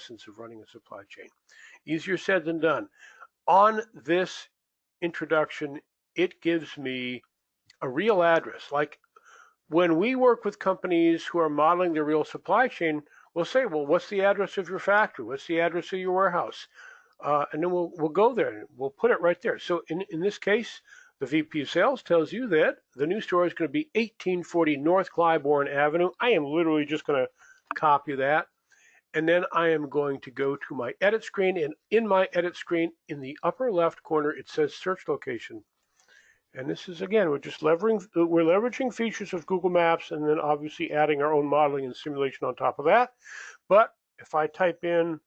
essence of running a supply chain. Easier said than done. On this introduction, it gives me a real address. Like when we work with companies who are modeling their real supply chain, we'll say, well, what's the address of your factory? What's the address of your warehouse? And then we'll go there and we'll put it right there. So in this case, the VP of Sales tells you that the new store is going to be 1840 North Clybourne Avenue. I am literally just going to copy that. And then I am going to go to my edit screen. And in my edit screen, in the upper left corner, it says search location. And this is, again, we're leveraging features of Google Maps and then obviously adding our own modeling and simulation on top of that. But if I type in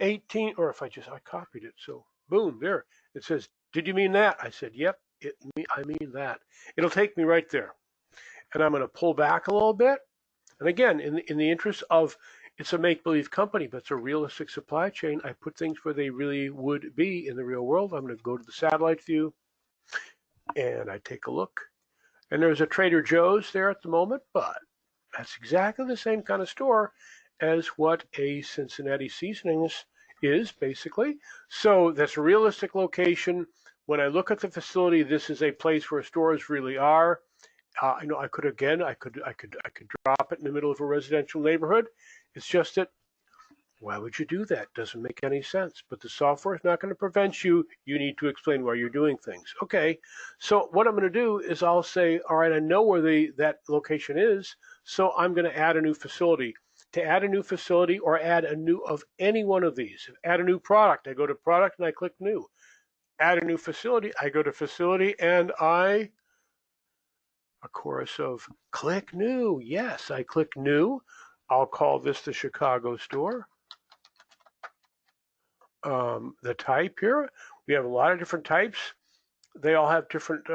18, or if I copied it, so boom, there. It says, did you mean that? I said, yep, I mean that. It'll take me right there. And I'm going to pull back a little bit. And again, in the interest of, it's a make-believe company, but it's a realistic supply chain, I put things where they really would be in the real world. I'm going to go to the satellite view. And I take a look, and there's a Trader Joe's there at the moment, but that's exactly the same kind of store as what a Cincinnati Seasonings is, basically. So that's a realistic location. When I look at the facility, this is a place where stores really are. I know I could drop it in the middle of a residential neighborhood. It's just that, why would you do that? Doesn't make any sense. But the software is not going to prevent you. You need to explain why you're doing things. Okay, so what I'm going to do is I'll say, all right, I know where that location is, so I'm going to add a new facility. To add a new facility or add a new of any one of these, add a new product, I go to product and I click new. Add a new facility, I go to facility and a chorus of click new. Yes, I click new. I'll call this the Chicago store. The type here, we have a lot of different types. They all have different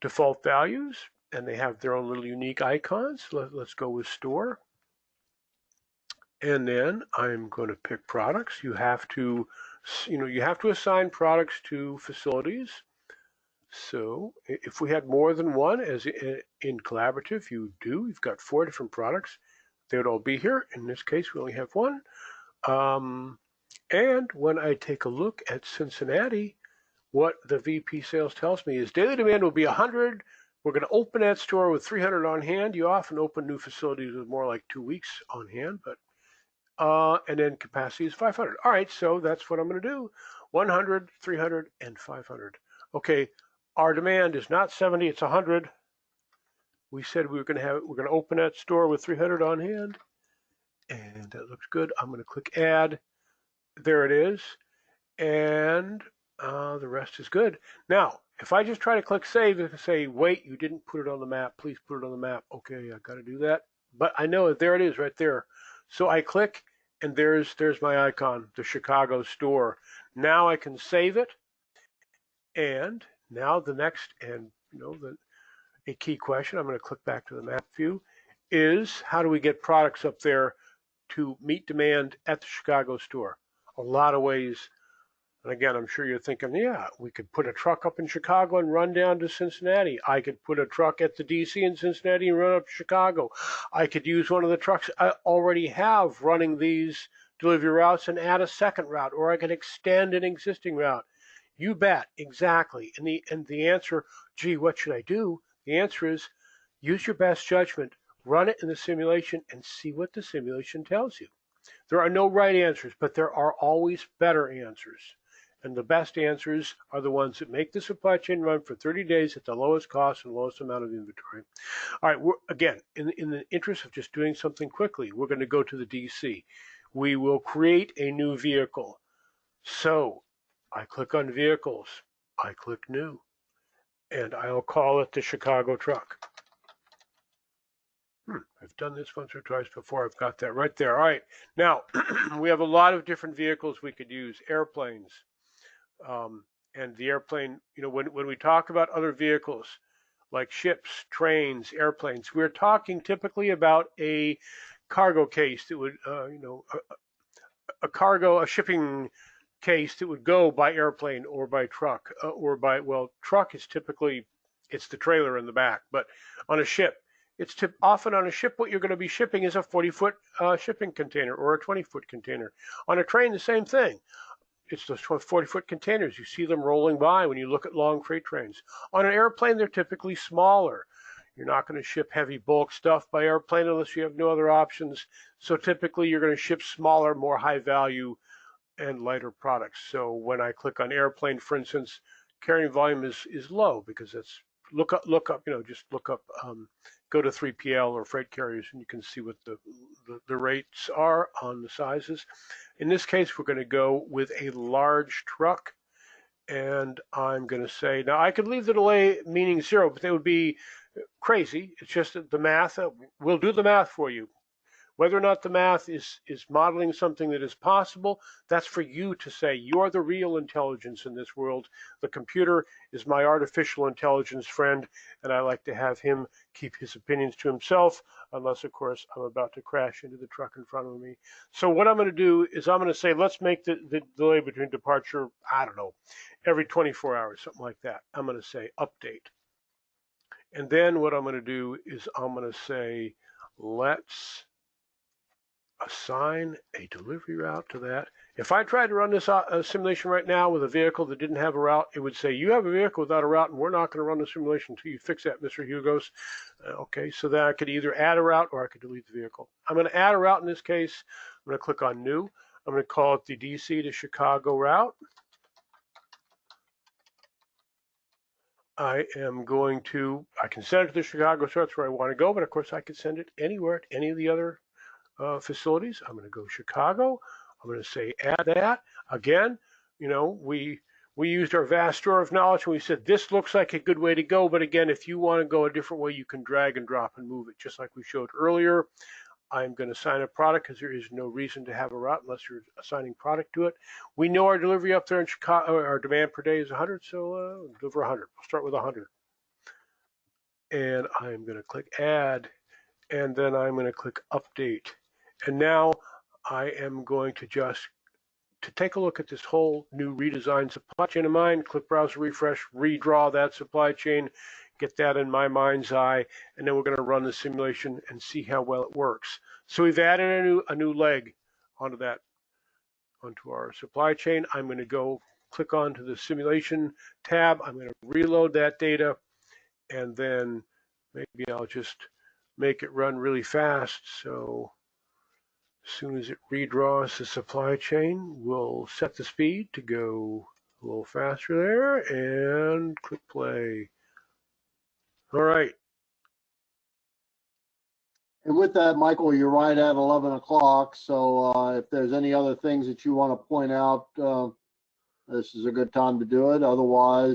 default values, and they have their own little unique icons. Let's go with store. And then I'm going to pick products. You have to assign products to facilities. So if we had more than one, as in collaborative, you've got 4 different products. They would all be here. In this case, we only have one. And when I take a look at Cincinnati, what the VP sales tells me is daily demand will be 100. We're going to open that store with 300 on hand. You often open new facilities with more like 2 weeks on hand, but and then capacity is 500. All right, so that's what I'm going to do. 100, 300, and 500. Okay, our demand is not 70, it's 100. We said we're going to open that store with 300 on hand. And that looks good. I'm going to click add. There it is. And the rest is good. Now, if I just try to click save, it can say, wait, you didn't put it on the map. Please put it on the map. Okay, I got to do that. But I know that there it is right there. So I click, and there's my icon, the Chicago store. Now I can save it. And now the next, and a key question, I'm going to click back to the map view, is how do we get products up there to meet demand at the Chicago store? A lot of ways. And again, I'm sure you're thinking, yeah, we could put a truck up in Chicago and run down to Cincinnati. I could put a truck at the DC in Cincinnati and run up to Chicago. I could use one of the trucks I already have running these delivery routes and add a second route, or I could extend an existing route. You bet, exactly. And the answer, gee, what should I do? The answer is use your best judgment. Run it in the simulation and see what the simulation tells you. There are no right answers, but there are always better answers. And the best answers are the ones that make the supply chain run for 30 days at the lowest cost and lowest amount of inventory. All right, again, in the interest of just doing something quickly, we're going to go to the DC. We will create a new vehicle. So I click on vehicles. I click new. And I'll call it the Chicago truck. I've done this once or twice before. I've got that right there. All right. Now, we have a lot of different vehicles we could use. Airplanes. And the airplane, when we talk about other vehicles, like ships, trains, airplanes, we're talking typically about a cargo case that would, a shipping case that would go by airplane or by truck, truck is typically, it's the trailer in the back, but on a ship, It's often on a ship, what you're going to be shipping is a 40-foot shipping container or a 20-foot container. On a train, the same thing. It's those 40-foot containers. You see them rolling by when you look at long freight trains. On an airplane, they're typically smaller. You're not going to ship heavy bulk stuff by airplane unless you have no other options. So typically, you're going to ship smaller, more high value and lighter products. So when I click on airplane, for instance, carrying volume is low because that's look up, just look up, go to 3PL or freight carriers, and you can see what the rates are on the sizes. In this case, we're going to go with a large truck, and I'm going to say, now I could leave the delay meaning 0, but that would be crazy. It's just that the math, we'll do the math for you. Whether or not the math is modeling something that is possible, that's for you to say. You're the real intelligence in this world. The computer is my artificial intelligence friend, and I like to have him keep his opinions to himself, unless, of course, I'm about to crash into the truck in front of me. So what I'm going to do is I'm going to say, let's make the delay between departure, I don't know, every 24 hours, something like that. I'm going to say update. And then what I'm going to do is I'm going to say, let's assign a delivery route to that. If I tried to run this simulation right now with a vehicle that didn't have a route, it would say, you have a vehicle without a route, and we're not going to run the simulation until you fix that, Mr. Hugos. Okay, so then I could either add a route or I could delete the vehicle. I'm going to add a route in this case. I'm going to click on New. I'm going to call it the DC to Chicago route. I can send it to the Chicago, so that's where I want to go, but of course I could send it anywhere at any of the other facilities. I'm going to go Chicago. I'm going to say add that. Again, we used our vast store of knowledge and we said this looks like a good way to go. But again, if you want to go a different way, you can drag and drop and move it, just like we showed earlier. I'm going to assign a product because there is no reason to have a route unless you're assigning product to it. We know our delivery up there in Chicago, our demand per day is 100, so deliver 100. We'll start with 100. And I'm going to click add, and then I'm going to click update. And now I am going to take a look at this whole new redesigned supply chain of mine, click browser refresh, redraw that supply chain, get that in my mind's eye, and then we're going to run the simulation and see how well it works. So we've added a new leg onto our supply chain. I'm going to go click onto the simulation tab. I'm going to reload that data, and then maybe I'll just make it run really fast. So as soon as it redraws the supply chain, we'll set the speed to go a little faster there and click play. All right. And with that, Michael, you're right at 11 o'clock. So if there's any other things that you want to point out, this is a good time to do it. Otherwise,